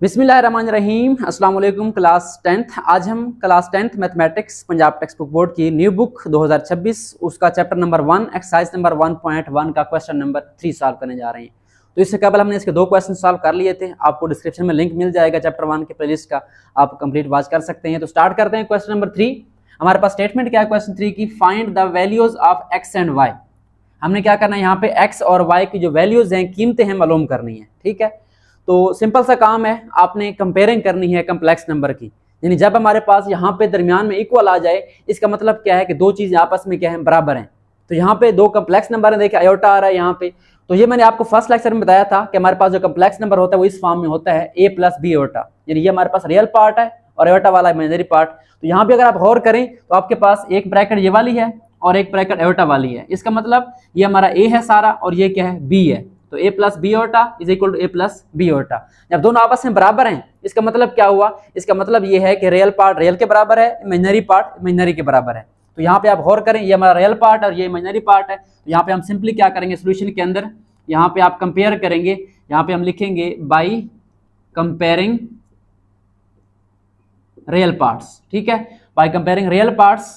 बिस्मिल्लाहिर्रहमानिर्रहीम। अस्सलाम वालेकुम। क्लास 10th आज हम class 10th mathematics Punjab text book board की न्यू बुक 2026 उसका चैप्टर नंबर 1 एक्सरसाइज नंबर 1.1 का क्वेश्चन नंबर 3 सॉल्व करने जा रहे हैं। तो इससे कबल हमने इसके 2 क्वेश्चन सॉल्व कर लिए थे। आपको डिस्क्रिप्शन में लिंक मिल जाएगा चैप्टर 1 के प्लेलिस्ट का, आप कंप्लीट वॉच कर सकते हैं। तो स्टार्ट करते हैं क्वेश्चन नंबर 3। हमारे पास स्टेटमेंट क्या है क्वेश्चन 3 की, find the values of x and y. हमने क्या करना है, यहाँ पे एक्स और वाई की जो वैल्यूज हैं, कीमतें हैं, मालूम करनी है। ठीक है, तो सिंपल सा काम है, आपने कंपेयरिंग करनी है कम्प्लेक्स नंबर की। यानी जब हमारे पास यहाँ पे दरमियान में इक्वल आ जाए, इसका मतलब क्या है कि दो चीजें आपस में क्या है, बराबर हैं। तो यहाँ पे दो कम्प्लेक्स नंबर है, देखिए आयोटा आ रहा है यहाँ पे। तो ये मैंने आपको फर्स्ट लेक्चर में बताया था कि हमारे पास जो कम्प्लेक्स नंबर होता है वो इस फॉर्म में होता है a प्लस बी आयोटा। यानी ये हमारे पास रियल पार्ट है और आयोटा वाला इमेजिनरी पार्ट। तो यहाँ पे अगर आप गौर करें तो आपके पास एक ब्रैकेट ये वाली है और एक ब्रैकेट आयोटा वाली है। इसका मतलब ये हमारा a है सारा और ये क्या है, b है। तो a plus b iota is equal to a plus b iota. जब दोनों आपस में बराबर हैं, इसका मतलब क्या हुआ, इसका मतलब ये है कि रियल पार्ट रियल के बराबर है, इमेजिनरी पार्ट इमेजिनरी के बराबर है। तो यहाँ पे आप गौर करें, ये हमारा रियल पार्ट और ये इमेजिनरी पार्ट है। तो यहाँ पे हम सिंपली क्या करेंगे, सोल्यूशन के अंदर यहाँ पे आप कंपेयर करेंगे, यहाँ पे हम लिखेंगे बाई कंपेयरिंग रियल पार्ट्स। ठीक है, बाई कंपेयरिंग रियल पार्ट्स।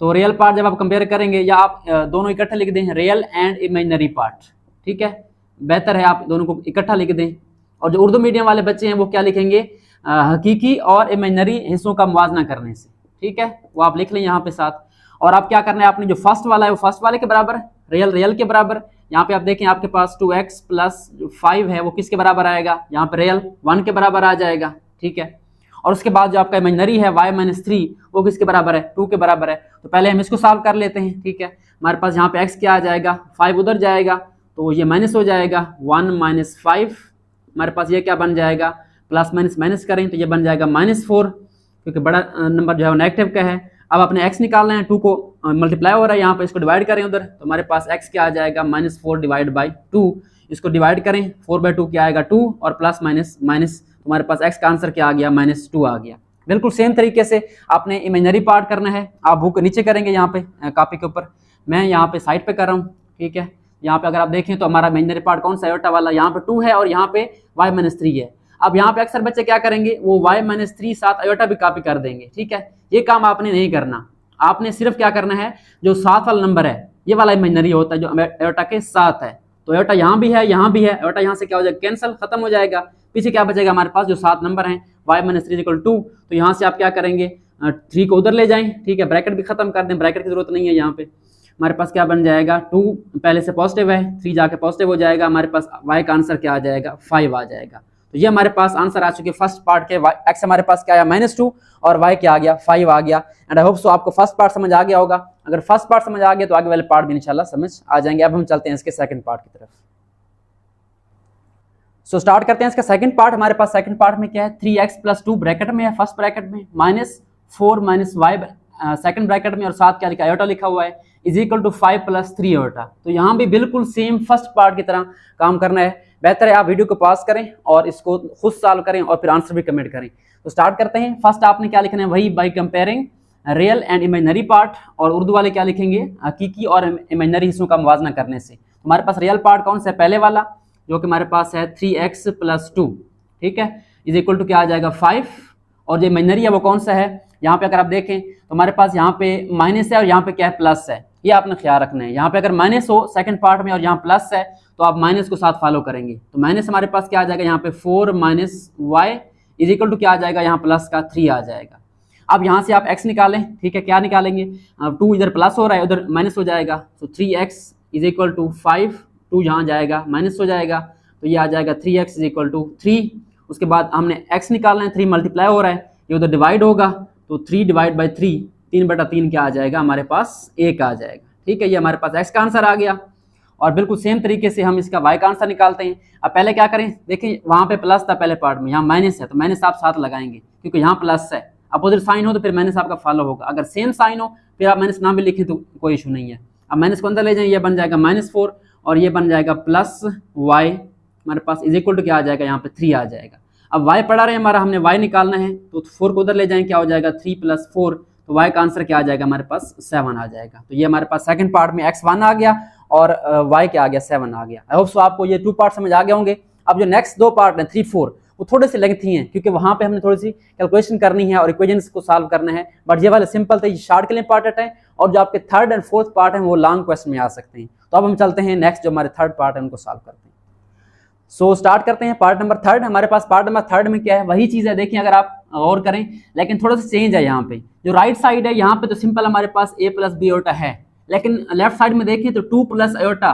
तो रियल पार्ट जब आप कंपेयर करेंगे, या आप दोनों इकट्ठे लिख दें, रियल एंड इमेजिनरी पार्ट। ठीक है, बेहतर है आप दोनों को इकट्ठा लिख दें। और जो उर्दू मीडियम वाले बच्चे हैं वो क्या लिखेंगे, हकीकी और इमेजिनरी हिस्सों का मुवाजना करने से। ठीक है, वो आप लिख लें यहाँ पे साथ। और आप क्या करना है, आपने जो फर्स्ट वाला है वो फर्स्ट वाले के बराबर, रियल रियल के बराबर। यहाँ पे आप देखें आपके पास 2x प्लस 5 है वो किसके बराबर आएगा, यहाँ पे रियल 1 के बराबर आ जाएगा। ठीक है, और उसके बाद जो आपका इमेजिनरी है y माइनस 3 वो किसके बराबर है, 2 के बराबर है। तो पहले हम इसको सॉल्व कर लेते हैं। ठीक है, हमारे पास यहाँ पे x क्या आ जाएगा, 5 उधर जाएगा तो ये माइनस हो जाएगा, 1 माइनस 5। हमारे पास ये क्या बन जाएगा, प्लस माइनस माइनस करें तो ये बन जाएगा -4, क्योंकि बड़ा नंबर जो है वो नेगेटिव का है। अब अपने x निकालना है, 2 को मल्टीप्लाई हो रहा है यहाँ पे, इसको डिवाइड करें उधर, तो हमारे पास x क्या आ जाएगा, -4 डिवाइड बाई 2। इसको डिवाइड करें, 4/2 क्या आएगा 2, और प्लस माइनस माइनस, हमारे पास x का आंसर क्या आ गया, -2 आ गया। बिल्कुल सेम तरीके से आपने इमेजिनरी पार्ट करना है। आप बुक नीचे करेंगे यहाँ पे कॉपी के ऊपर, मैं यहाँ पे साइड पे कर रहा हूँ। ठीक है, यहाँ पे अगर आप देखें तो हमारा इमेजिनरी पार्ट कौन सा, आयोटा वाला, यहाँ पे 2 है और यहाँ पे y माइनस 3 है। अब यहाँ पे अक्सर बच्चे क्या करेंगे, वो y माइनस 3 साथ आयोटा भी कॉपी कर देंगे। ठीक है, ये काम आपने नहीं करना। आपने सिर्फ क्या करना है, जो साथ वाला नंबर है ये वाला इमेजिनरी होता है जो आयोटा के साथ है। तो आयोटा यहाँ भी है, यहाँ भी है, आयोटा यहाँ से क्या हो जाएगा, कैंसिल, खत्म हो जाएगा। पीछे क्या बचेगा हमारे पास, जो 7 नंबर हैं, y माइनस 3 इक्वल 2। तो यहाँ से आप क्या करेंगे, 3 को उधर ले जाएं। ठीक है, ब्रैकेट भी खत्म कर दें, ब्रैकेट की जरूरत नहीं है। यहाँ पे हमारे पास क्या बन जाएगा, 2 पहले से पॉजिटिव है, 3 जाके पॉजिटिव हो जाएगा। हमारे पास y का आंसर क्या आ जाएगा, 5 आ जाएगा। तो ये हमारे पास आंसर आ चुके फर्स्ट पार्ट के। x हमारे पास क्या आया, -2, और y क्या आ गया, 5 आ गया। एंड आई होप सो आपको फर्स्ट पार्ट समझ आ गया होगा। अगर फर्स्ट पार्ट समझ आ गया तो आगे वाले पार्ट भी इंशाल्लाह समझ आ जाएंगे। अब हम चलते हैं इसके सेकंड पार्ट की तरफ। सो स्टार्ट करते हैं इसका सेकंड पार्ट। हमारे पास सेकंड पार्ट में क्या है, 3x प्लस 2 ब्रैकेट में है, फर्स्ट ब्रैकेट में, -4 माइनस y सेकंड ब्रैकेट में, और साथ क्या लिखा, आयोटा लिखा हुआ है, is equal to 5 plus 3 iota. तो यहाँ भी बिल्कुल सेम फर्स्ट पार्ट की तरह काम करना है। बेहतर है आप वीडियो को पॉज करें और इसको खुद सॉल्व करें और फिर आंसर भी कमेंट करें। तो स्टार्ट करते हैं। फर्स्ट आपने क्या लिखना है, वही by comparing real and imaginary part, और उर्दू वाले क्या लिखेंगे, हकीकी और इमेजिनरी हिस्सों का मुवाजना करने से। हमारे पास रियल पार्ट कौन सा है, पहले वाला, जो कि हमारे पास है 3x प्लस 2। ठीक है, इज इक्वल टू क्या आ जाएगा, 5। और जो इमेजिनरी है वो कौन सा है, यहाँ पे अगर आप देखें तो हमारे पास यहाँ पे माइनस है और यहाँ पे क्या है, प्लस है। ये आपने ख्याल रखना है, यहाँ पे अगर माइनस हो सेकंड पार्ट में और यहाँ प्लस है तो आप माइनस को साथ फॉलो करेंगे। तो माइनस हमारे पास क्या आ जाएगा, यहाँ पे 4 minus y is equal to क्या आ जाएगा, यहाँ प्लस का 3 आ जाएगा। अब यहाँ से आप x निकालें। ठीक है, क्या निकालेंगे, 2 इधर प्लस हो रहा है, उधर माइनस हो जाएगा। तो 3x इज इक्वल टू 5, 2 यहाँ जाएगा, माइनस हो जाएगा, तो ये आ जाएगा 3x इज इक्वल टू 3। उसके बाद हमने x निकालना है, 3 मल्टीप्लाई हो रहा है, ये उधर डिवाइड होगा, तो 3 डिवाइड बाई 3, 3/3 क्या आ जाएगा, हमारे पास 1 आ जाएगा। ठीक है, ये हमारे पास x का आंसर आ गया। और बिल्कुल सेम तरीके से हम इसका y का आंसर निकालते हैं। अब पहले क्या करें, देखिए वहाँ पे प्लस था पहले पार्ट में, यहाँ माइनस है, तो माइनस आप साथ लगाएंगे क्योंकि यहाँ प्लस है। अपोजिट साइन हो तो फिर माइनस आपका फॉलो होगा, अगर सेम साइन हो फिर आप माइनस ना भी लिखें तो कोई इशू नहीं है। अब माइनस को अंदर ले जाएं, ये बन जाएगा -4 और ये बन जाएगा प्लस y, हमारे पास इज इक्वल टू क्या आ जाएगा, यहाँ पे 3 आ जाएगा। अब y पढ़ा रहे हैं हमारा, हमने y निकालना है, तो 4 को उधर ले जाएं, क्या हो जाएगा 3 + 4, तो y का आंसर क्या आ जाएगा, हमारे पास 7 आ जाएगा। तो ये हमारे पास सेकंड पार्ट में x1 आ गया और y क्या आ गया, 7 आ गया। आई होप सो आपको ये 2 पार्ट समझ आ गए होंगे। अब जो नेक्स्ट 2 पार्ट है 3, 4, वो थोड़े से लेंथी हैं, क्योंकि वहाँ पे हमने थोड़ी सी कैलकुलेशन करनी है और इक्वेशंस को सॉल्व करना है। बट ये वाले सिंपल थे, ये शॉर्ट के लिए इंपॉर्टेंट है, और जो आपके थर्ड एंड फोर्थ पार्ट हैं वो लॉन्ग क्वेश्चन में आ सकते हैं। तो अब हम चलते हैं नेक्स्ट, जो हमारे थर्ड पार्ट है उनको सॉल्व करते हैं। सो स्टार्ट करते हैं पार्ट नंबर थर्ड। हमारे पास पार्ट नंबर थर्ड में क्या है, वही चीज़ है, देखिए अगर आप गौर करें, लेकिन थोड़ा सा चेंज है। यहाँ पे जो राइट साइड है, यहाँ पे तो सिंपल हमारे पास a प्लस बी आयोटा है, लेकिन लेफ्ट साइड में देखिए तो 2 प्लस आयोटा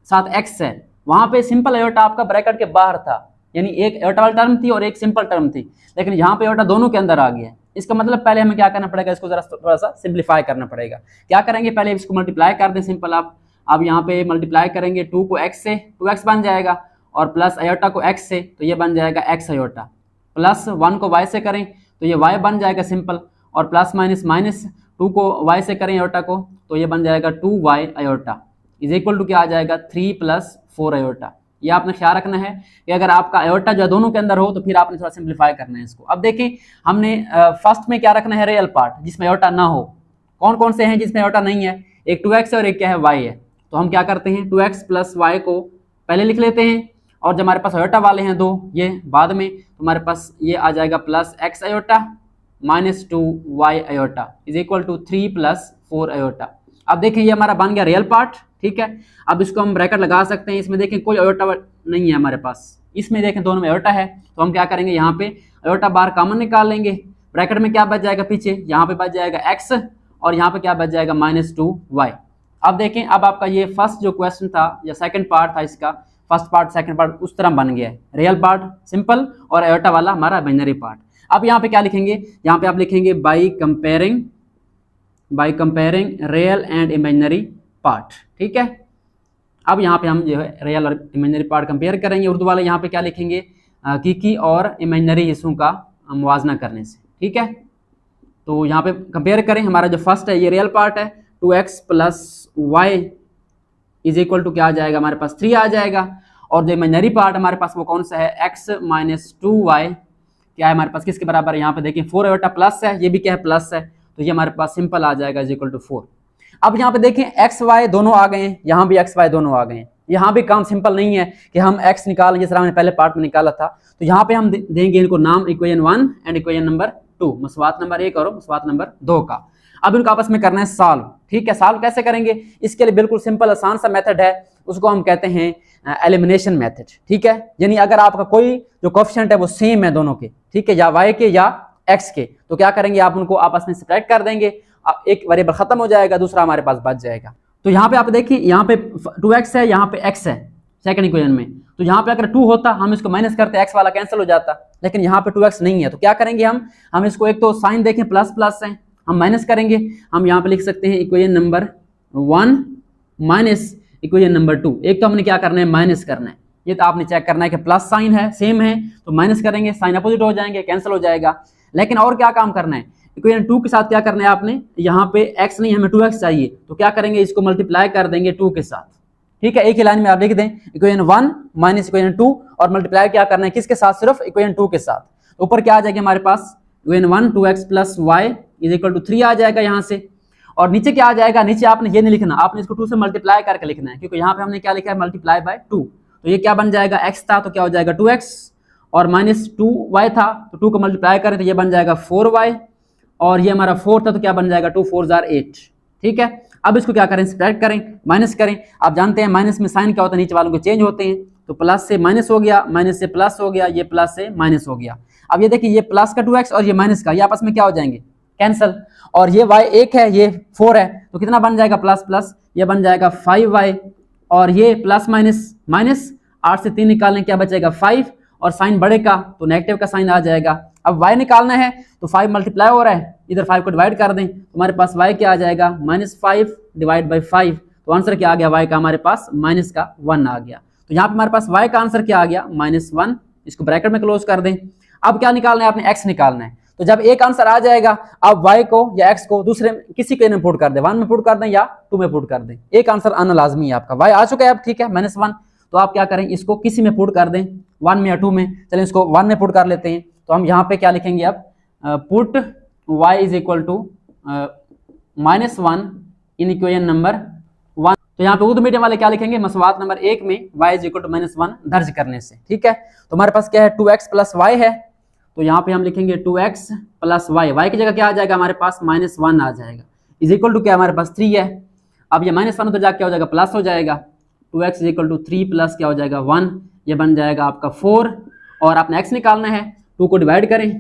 साथ x है। वहाँ पे सिंपल आयोटा आपका ब्रैकेट के बाहर था, यानी एक आयोटा वाली टर्म थी और एक सिंपल टर्म थी, लेकिन यहाँ पे आयोटा दोनों के अंदर आ गया है। इसका मतलब पहले हमें क्या करना पड़ेगा, इसको जरा थोड़ा सा सिंप्लीफाई करना पड़ेगा। क्या करेंगे, पहले इसको मल्टीप्लाई कर दें सिंपल आप। अब यहाँ पे मल्टीप्लाई करेंगे 2 को x से, 2x बन जाएगा, और प्लस आयोटा को x से, तो ये बन जाएगा x आयोटा, प्लस 1 को y से करें तो ये y बन जाएगा सिंपल, और प्लस माइनस माइनस 2 को y से करें आयोटा को, तो ये बन जाएगा 2y iota is equal to क्या आ जाएगा 3 प्लस 4 आयोटा। ये आपने ख्याल रखना है कि अगर आपका आयोटा जो है दोनों के अंदर हो तो फिर आपने थोड़ा सिंप्लीफाई करना है इसको। अब देखें, हमने फर्स्ट में क्या रखना है, रियल पार्ट जिसमें आयोटा ना हो। कौन कौन से हैं जिसमें आयोटा नहीं है, एक 2x है और एक क्या है, y है। तो हम क्या करते हैं, 2x प्लस y को पहले लिख लेते हैं, और जब हमारे पास आयोटा वाले हैं दो, ये बाद में, तो हमारे पास ये आ जाएगा plus x iota minus 2y iota is equal to 3 plus 4 iota. अब देखें ये हमारा बन गया रियल पार्ट, ठीक है। अब इसको हम ब्रैकेट लगा सकते हैं, इसमें देखें कोई आयोटा नहीं है हमारे पास, इसमें देखें दोनों में आयोटा है, तो हम क्या करेंगे, यहाँ पे आयोटा बाहर कॉमन निकाल लेंगे। ब्रैकेट में क्या बच जाएगा पीछे, यहाँ पे बच जाएगा x, और यहाँ पे क्या बच जाएगा माइनस 2y। अब देखें, अब आपका ये फर्स्ट जो क्वेश्चन था या सेकंड पार्ट था इसका, फर्स्ट पार्ट सेकंड पार्ट उस तरह बन गया है, रियल पार्ट सिंपल और आयोटा वाला हमारा इमेजिनरी पार्ट। अब यहाँ पे क्या लिखेंगे, यहाँ पे आप लिखेंगे by comparing real and imaginary part, ठीक है। अब यहाँ पे हम जो है रियल और इमेजिनरी पार्ट कंपेयर करेंगे। उर्दू वाले यहाँ पे क्या लिखेंगे, की और इमेजिनरी हिस्सों का मुवाजना करने से, ठीक है। तो यहाँ पे कंपेयर करें, हमारा जो फर्स्ट है ये रियल पार्ट है, 2x plus Y is equal to क्या आ जाएगा, हमारे पास 3 आ जाएगा। और जो इमेजिनरी पार्ट हमारे पास वो कौन सा है, x माइनस 2y क्या है हमारे पास, किसके बराबर है, यहाँ पे देखिए 4 आयोटा प्लस है, ये भी क्या है प्लस है, तो ये हमारे पास सिंपल आ जाएगा इज इक्वल टू 4। अब यहाँ पे देखें एक्स वाई दोनों आ गए हैं, यहाँ भी एक्स वाई दोनों आ गए हैं। यहाँ भी काम सिंपल नहीं है कि हम x निकालें जिस तरह हमने पहले पार्ट में निकाला था। तो यहाँ पे हम देंगे इनको नाम इक्वेशन 1 एंड इक्वेशन नंबर 2, मसवात नंबर 1 और मसवात नंबर 2 का। अब इनको आपस में करना है सॉल्व, ठीक है। सॉल्व कैसे करेंगे, इसके लिए बिल्कुल सिंपल आसान सा मेथड है, उसको हम कहते हैं एलिमिनेशन मेथड, ठीक है। यानी अगर आपका कोई जो कोएफिशिएंट है वो सेम है दोनों के, ठीक है, या y के या x के, तो क्या करेंगे, आप उनको आपस में सब्ट्रैक्ट कर देंगे, एक वेरिएबल खत्म हो जाएगा, दूसरा हमारे पास बच जाएगा। तो यहाँ पे आप देखिए, यहाँ पे 2x है, यहाँ पे x है सेकंड इक्वेशन में, तो यहाँ पे अगर 2 होता हम इसको माइनस करते, x वाला कैंसिल हो जाता, लेकिन यहाँ पे 2x नहीं है। तो क्या करेंगे, हम इसको, एक तो साइन देखें प्लस प्लस है, हम माइनस करेंगे, हम यहाँ पे लिख सकते हैं equation number 1 minus equation number 2। एक तो हमने क्या करना है, माइनस करना है, ये तो आपने चेक करना है कि प्लस साइन है सेम है, तो माइनस करेंगे, साइन अपोजिट हो जाएंगे, कैंसिल हो जाएगा। लेकिन और क्या काम करना है, इक्वेशन 2 के साथ क्या करना है आपने, यहाँ पे x नहीं हमें 2x चाहिए, तो क्या करेंगे, इसको मल्टीप्लाई कर देंगे 2 के साथ, ठीक है। एक ही लाइन में आप लिख दें इक्वेशन 1 माइनस इक्वेशन 2, और मल्टीप्लाई क्या करना है किसके साथ, सिर्फ इक्वेशन 2 के साथ। ऊपर क्या आ जाएगा हमारे पास, equation 1 2x plus Y is equal to 3 आ जाएगा यहाँ से, और नीचे क्या आ जाएगा, नीचे आपने ये नहीं लिखना, आपने इसको 2 से मल्टीप्लाई करके लिखना है, क्योंकि यहाँ पे हमने क्या लिखा है, मल्टीप्लाई बाय 2। तो ये क्या बन जाएगा, x था तो क्या हो जाएगा 2x, और माइनस 2y था तो 2 को मल्टीप्लाई करें तो ये बन जाएगा 4y, और ये हमारा 4 था तो क्या बन जाएगा 2 4 8, ठीक है। अब इसको क्या करें, सब्ट्रैक्ट करें, माइनस करें। आप जानते हैं माइनस में साइन क्या होता है, नीचे वालों के चेंज होते हैं, तो प्लस से माइनस हो गया, माइनस से प्लस हो गया, ये प्लस से माइनस हो गया। अब ये देखिए, ये प्लस का 2x और ये माइनस का, ये आपस में क्या हो जाएंगे, कैंसल, और ये y 1 है ये 4 है, तो कितना बन जाएगा, प्लस प्लस, ये बन जाएगा 5y, और ये प्लस माइनस माइनस, 8 से 3 निकालने क्या बचेगा 5, और साइन बड़े का तो नेगेटिव का साइन आ जाएगा। अब y निकालना है तो 5 मल्टीप्लाई हो रहा है, इधर 5 को डिवाइड कर दें, तो हमारे पास y क्या आ जाएगा, -5 डिवाइड बाई 5, तो आंसर क्या आ गया, y का हमारे पास माइनस का 1 आ गया। तो यहाँ पे हमारे पास y का आंसर क्या आ गया, -1, इसको ब्रैकेट में क्लोज कर दें। अब क्या निकालना है, आपने x निकालना है। तो जब एक आंसर आ जाएगा, आप y को या x को दूसरे किसी के में पुट कर दें, 1 में पुट कर दें या 2 में पुट कर दें, एक आंसर आना लाजमी है आपका। y आ चुका है अब, ठीक है, -1, तो आप क्या करें, इसको किसी में पुट कर दें, 1 में या 2 में। चलें इसको 1 में पुट कर लेते हैं, तो हम यहाँ पे क्या लिखेंगे अब, put y is equal to -1 in equation number 1। तो यहाँ पे उर्दू मीडियम वाले क्या लिखेंगे, मसवात नंबर 1 में y इज इक्वल टू -1 दर्ज करने से। ठीक है, तो हमारे पास क्या है 2x प्लस y है, तो यहाँ पे हम लिखेंगे 2x प्लस y, y की जगह क्या आ जाएगा हमारे पास -1 आ जाएगा, इज इक्वल टू क्या हमारे पास 3 है। अब ये -1 तो जाके क्या हो जाएगा प्लस हो जाएगा, 2x is equal to 3 plus क्या हो जाएगा 1, ये बन जाएगा आपका 4, और आपने x निकालना है, 2 को डिवाइड करें,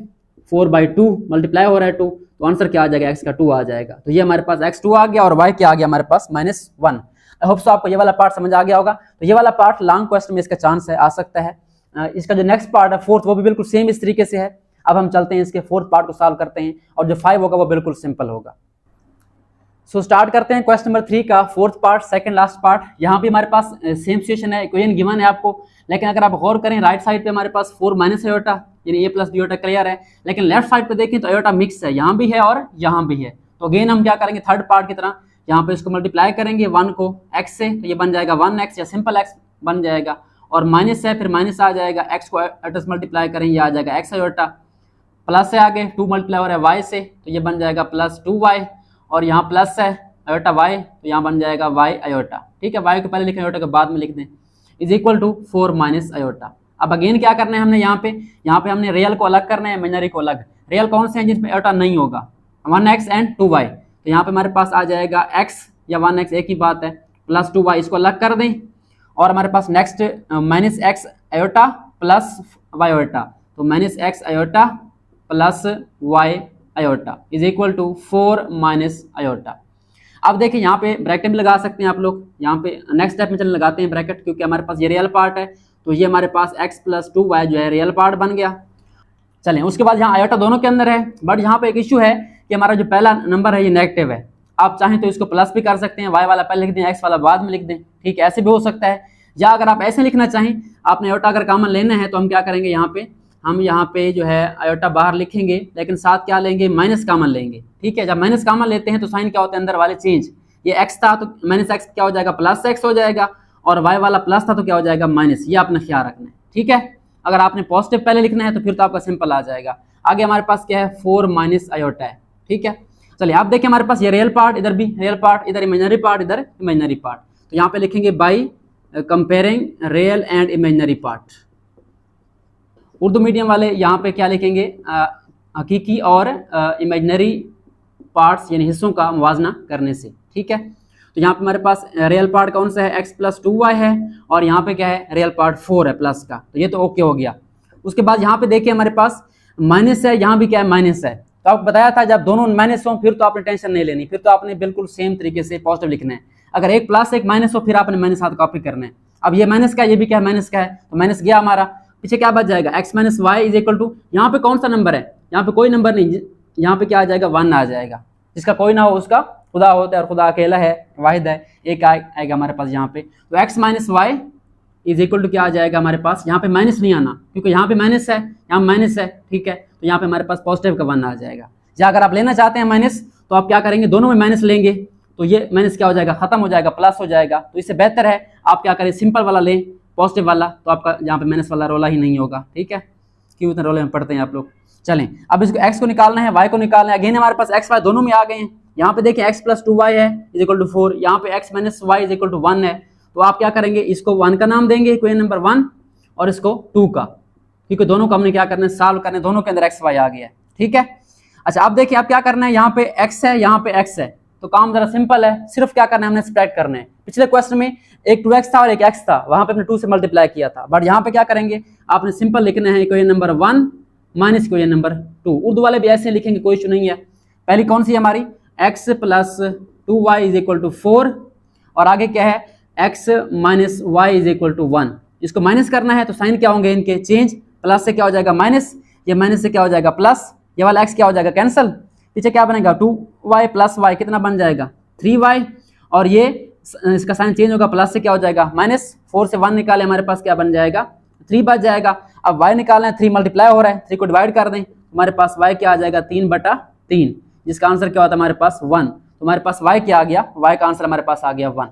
4/2 मल्टीप्लाई हो रहा है 2, तो आंसर क्या आ जाएगा x का 2 आ जाएगा। तो ये हमारे पास x 2 आ गया और y क्या आ गया हमारे पास -1। आई होप सो आपको ये वाला पार्ट समझ आ गया होगा। तो ये वाला पार्ट लॉन्ग क्वेश्चन में इसका चांस है आ सकता है। इसका जो नेक्स्ट पार्ट है फोर्थ, वो भी बिल्कुल सेम इस तरीके से है। अब हम चलते हैं इसके फोर्थ पार्ट को सॉल्व करते हैं, और जो 5 होगा वो बिल्कुल सिंपल होगा। सो स्टार्ट करते हैं क्वेश्चन नंबर 3 का fourth part, second last part. यहाँ पे हमारे पास सेम सिचुएशन है, इक्वेशन गिवन है आपको, लेकिन अगर आप गौर करें राइट साइड पे हमारे पास 4 माइनस आयोटा यानी a plus b iota clear है, लेकिन लेफ्ट साइड पे देखें तो आयोटा मिक्स है, यहाँ भी है और यहाँ भी है। तो अगेन हम क्या करेंगे थर्ड पार्ट की तरह यहाँ पे इसको मल्टीप्लाई करेंगे 1 को x से, तो ये बन जाएगा 1x या सिंपल x बन जाएगा, और माइनस है फिर माइनस आ जाएगा, x को आयोटा से मल्टीप्लाई करेंगे ये आ जाएगा x आयोटा, प्लस से आगे 2 मल्टीप्लाई हो रहा है y से, तो ये बन जाएगा प्लस 2y, और यहाँ प्लस है आयोटा y, तो यहाँ बन जाएगा y आयोटा। ठीक है, y को पहले लिखें आयोटा के बाद में लिख दें, is equal to 4 minus iota. अब अगेन क्या करना है हमने यहाँ पे हमने रियल को अलग करना है, इमेजिनरी को अलग। रियल कौन से हैं जिसमें आयोटा नहीं होगा, 1x एंड 2y, तो यहाँ पे हमारे पास आ जाएगा x या 1x एक ही बात है, प्लस 2y इसको अलग कर दें, और हमारे पास next minus x iota plus y iota, तो minus x iota plus y iota is equal to 4 minus iota. अब देखिए यहाँ पे ब्रैकेट भी लगा सकते हैं आप लोग, यहाँ पे नेक्स्ट स्टेप में चल लगाते हैं ब्रैकेट, क्योंकि हमारे पास ये रियल पार्ट है, तो ये हमारे पास x प्लस 2y जो है रियल पार्ट बन गया। चलें उसके बाद यहाँ आयोटा दोनों के अंदर है, बट यहाँ पे एक इशू है कि हमारा जो पहला नंबर है ये नेगेटिव है। आप चाहें तो इसको प्लस भी कर सकते हैं, y वाला पहले लिख दें x वाला बाद में लिख दें, ठीक है, ऐसे भी हो सकता है। या अगर आप ऐसे लिखना चाहें, आपने आयोटा अगर कॉमन लेना है तो हम क्या करेंगे यहाँ पे जो है आयोटा बाहर लिखेंगे, लेकिन साथ क्या लेंगे माइनस कॉमन लेंगे। ठीक है, जब माइनस कॉमन लेते हैं तो साइन क्या होता है अंदर वाले चेंज, ये x था तो माइनस x क्या हो जाएगा प्लस x हो जाएगा, और y वाला प्लस था तो क्या हो जाएगा माइनस, ये आपने ख्याल रखना है। ठीक है, अगर आपने पॉजिटिव पहले लिखना है तो फिर तो आपका सिंपल आ जाएगा। आगे हमारे पास क्या है 4 माइनस आयोटा है। ठीक है, चलिए आप देखिए हमारे पास ये रियल पार्ट, इधर भी रियल पार्ट, इधर इमेजिनरी पार्ट, इधर इमेजिनरी पार्ट, तो यहाँ पे लिखेंगे by comparing real and imaginary part. Urdu medium वाले यहाँ पे क्या लिखेंगे हकीकी और इमेजिनरी पार्ट्स यानी हिस्सों का मुवाजना करने से। ठीक है, तो यहाँ पे हमारे पास रियल पार्ट कौन सा है x प्लस 2y है, और यहाँ पे क्या है रियल पार्ट 4 है प्लस का, तो ये तो ओके हो गया। उसके बाद यहाँ पे देखिए हमारे पास माइनस है, यहाँ भी क्या है माइनस है, तो आपको बताया था जब दोनों माइनस हो फिर तो आपने टेंशन नहीं लेनी, फिर तो आपने बिल्कुल सेम तरीके से पॉजिटिव लिखना है। अगर एक प्लस एक माइनस हो फिर आपने माइनस हाथ कॉपी करना है। अब ये माइनस का ये भी क्या है माइनस का है, तो माइनस गया हमारा, पीछे क्या बच जाएगा x minus y is equal to, यहाँ पे कौन सा नंबर है, यहाँ पे कोई नंबर नहीं, यहाँ पे क्या आ जाएगा 1 आ जाएगा, जिसका कोई ना हो उसका खुदा होता है, और खुदा अकेला है वाहिद है, एक आएगा हमारे पास यहाँ पे। तो x minus y is equal to क्या आ जाएगा हमारे पास, यहाँ पे माइनस नहीं आना क्योंकि यहाँ पे माइनस है, यहाँ माइनस है। ठीक है, तो यहाँ पे हमारे पास पॉजिटिव का 1 आ जाएगा। या अगर आप लेना चाहते हैं माइनस तो आप क्या करेंगे दोनों में माइनस लेंगे, तो ये माइनस क्या हो जाएगा खत्म हो जाएगा, प्लस हो जाएगा। तो इससे बेहतर है आप क्या करें सिंपल वाला लें, पॉजिटिव वाला, तो आपका यहाँ पे माइनस वाला रोला ही नहीं होगा। ठीक है, क्यों इतने रोले में पढ़ते हैं आप लोग। चलें अब इसको x को निकालना है, y को निकालना है। अगेन हमारे पास x y दोनों में आ गए हैं। यहाँ पे देखिए x प्लस 2y है इज इक्वल टू 4, यहाँ पे x minus y is equal to 1 है। तो आप क्या करेंगे इसको 1 का नाम देंगे इक्वेशन नंबर 1, और इसको 2 का, क्योंकि दोनों को हमने क्या करना है सॉल्व करना है, दोनों के अंदर x y आ गया है। ठीक है, अच्छा अब देखिए आप क्या करना है, यहाँ पे x है यहाँ पे x है, तो काम जरा सिंपल है, सिर्फ क्या करना है हमने सब्ट्रैक्ट करना है। पिछले क्वेश्चन में एक 2x था और एक x था, वहां पे हमने 2 से मल्टीप्लाई किया था, बट यहाँ पे क्या करेंगे आपने सिंपल लिखना है equation number 1 minus equation number 2। Urdu वाले भी ऐसे लिखेंगे, कोई इशू नहीं है। पहली कौन सी है हमारी x plus 2y is equal to 4, और आगे क्या है x minus y is equal to 1। इसको माइनस करना है तो साइन क्या होंगे इनके चेंज, प्लस से क्या हो जाएगा माइनस, ये माइनस से क्या हो जाएगा प्लस, ये वाला x क्या हो जाएगा कैंसिल, पीछे क्या बनेगा 2y प्लस y कितना बन जाएगा 3y, और ये इसका साइन चेंज होगा, प्लस से क्या हो जाएगा माइनस, 4 से 1 निकाले हमारे पास क्या बन जाएगा 3 बच जाएगा। अब y निकालना है, 3 मल्टीप्लाई हो रहा है, 3 को डिवाइड कर दें, हमारे पास y क्या आ जाएगा 3/3, जिसका आंसर क्या होता है हमारे पास 1। तो हमारे पास y क्या आ गया, y का आंसर हमारे पास आ गया 1।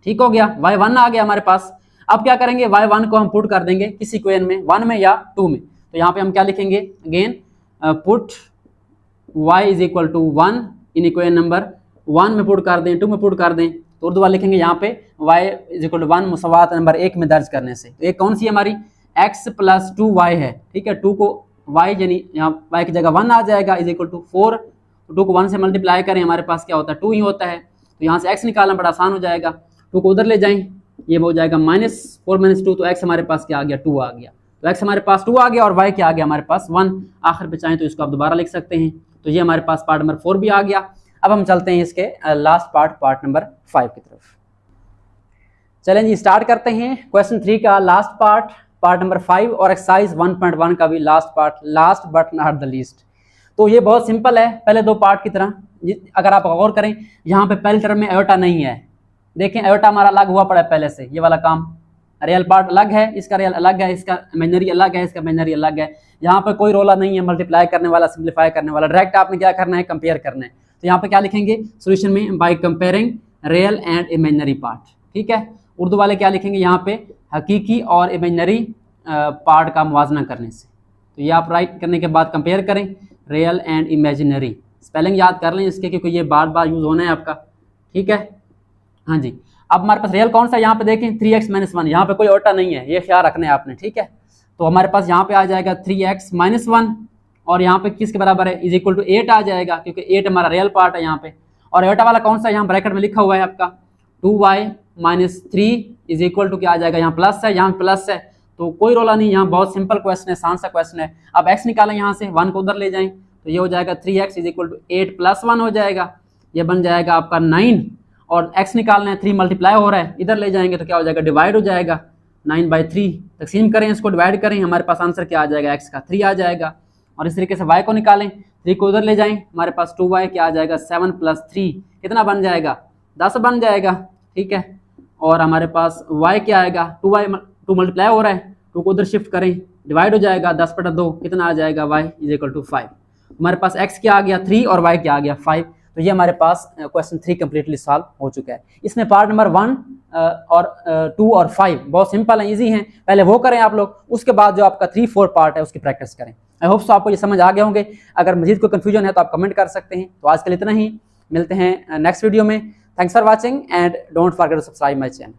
ठीक हो गया, y 1 आ गया हमारे पास। अब क्या करेंगे y 1 को हम पुट कर देंगे किसी इक्वेशन में, 1 में या 2 में। तो यहाँ पे हम क्या लिखेंगे again put y is equal to 1 in equation number 1 में पुट कर दें, 2 में पुट कर दें, तो उर्दू वाले लिखेंगे यहाँ पे y इज इक्वल टू 1 मुसावात नंबर 1 में दर्ज करने से। तो ये कौन सी हमारी x प्लस 2y है, ठीक है। 2 को y यानी यहाँ y की जगह 1 आ जाएगा इज इक्वल टू 4, 2 को 1 से मल्टीप्लाई करें हमारे पास क्या होता है 2 ही होता है। तो यहाँ से x निकालना बड़ा आसान हो जाएगा, 2 को उधर ले जाएं, ये हो जाएगा -4 - 2, तो x हमारे पास क्या आ गया 2 आ गया। तो x हमारे पास 2 आ गया और y क्या आ गया हमारे पास 1। आखिर पे चाहें तो इसको आप दोबारा लिख सकते हैं। तो ये हमारे पास पार्ट नंबर 4 भी आ गया। अब हम चलते हैं इसके लास्ट पार्ट नंबर 5 की तरफ। चलें जी स्टार्ट करते हैं क्वेश्चन 3 का लास्ट पार्ट नंबर 5 और एक्सरसाइज 1.1 का भी last part, last but not the least. तो ये बहुत सिंपल है पहले 2 पार्ट की तरह। अगर आप गौर करें यहाँ पे पहले टर्म में एयोटा नहीं है, देखें एयोटा हमारा अलग हुआ पड़ा है पहले से, ये वाला काम रियल पार्ट अलग है, इसका रियल अलग है, इसका इमेजिनरी अलग है, इसका इमेजिनरी अलग है। यहाँ पे कोई रोला नहीं है मल्टीप्लाई करने वाला, सिंप्लीफाई करने वाला, डायरेक्ट आपने क्या करना है कंपेयर करना है। तो यहाँ पे क्या लिखेंगे सोल्यूशन में by comparing real and imaginary part, ठीक है। उर्दू वाले क्या लिखेंगे यहाँ पे हकीकी और इमेजिनरी पार्ट का मुवाजना करने से। तो ये आप राइट करने के बाद कंपेयर करें रियल एंड इमेजिनरी, स्पेलिंग याद कर लें इसके क्योंकि ये बार बार यूज होना है आपका, ठीक है। हाँ जी, अब हमारे पास रियल कौन सा यहाँ पे देखें 3x - 1, यहाँ पे कोई ओटा नहीं है, ये ख्याल रखना है आपने, ठीक है। तो हमारे पास यहाँ पे आ जाएगा 3x - 1 और यहाँ पे किसके बराबर है इज इक्वल टू 8 आ जाएगा क्योंकि 8 हमारा रियल पार्ट है यहाँ पे। और एटा वाला कौन सा यहाँ ब्रैकेट में लिखा हुआ है आपका 2y - 3 इज इक्वल टू क्या आ जाएगा, यहाँ प्लस है, यहाँ प्लस है, तो कोई रोला नहीं, यहाँ बहुत सिंपल क्वेश्चन है, आसान सा क्वेश्चन है। अब x निकालें यहाँ से, 1 को उधर ले जाएं तो ये हो जाएगा 3x इज इक्वल टू 8 + 1 हो जाएगा, ये बन जाएगा आपका 9। और x निकालना है 3 मल्टीप्लाई हो रहा है, इधर ले जाएंगे तो क्या हो जाएगा डिवाइड हो जाएगा 9/3, तकसीम करें इसको डिवाइड करें, हमारे पास आंसर क्या आ जाएगा x का 3 आ जाएगा। और इस तरीके से y को निकालें, 3 को उधर ले जाएं, हमारे पास 2y क्या आ जाएगा 7 + 3 कितना बन जाएगा 10 बन जाएगा, ठीक है। और हमारे पास y क्या आएगा 2 मल्टीप्लाई हो रहा है, 2 को उधर शिफ्ट करें डिवाइड हो जाएगा 10/2 कितना आ जाएगा y इज इक्वल टू 5। हमारे पास x क्या आ गया 3 और y क्या आ गया 5। तो ये हमारे पास क्वेश्चन 3 कम्प्लीटली सॉल्व हो चुका है। इसमें पार्ट नंबर 1 और 2 और 5 बहुत सिंपल है, इजी हैं, पहले वो करें आप लोग, उसके बाद जो आपका 3, 4 पार्ट है उसकी प्रैक्टिस करें। आई होप सो आपको ये समझ आ गए होंगे। अगर मजीद कोई कन्फ्यूजन है तो आप कमेंट कर सकते हैं। तो आज के लिए इतना ही, मिलते हैं नेक्स्ट वीडियो में। Thanks for watching and don't forget to subscribe my channel.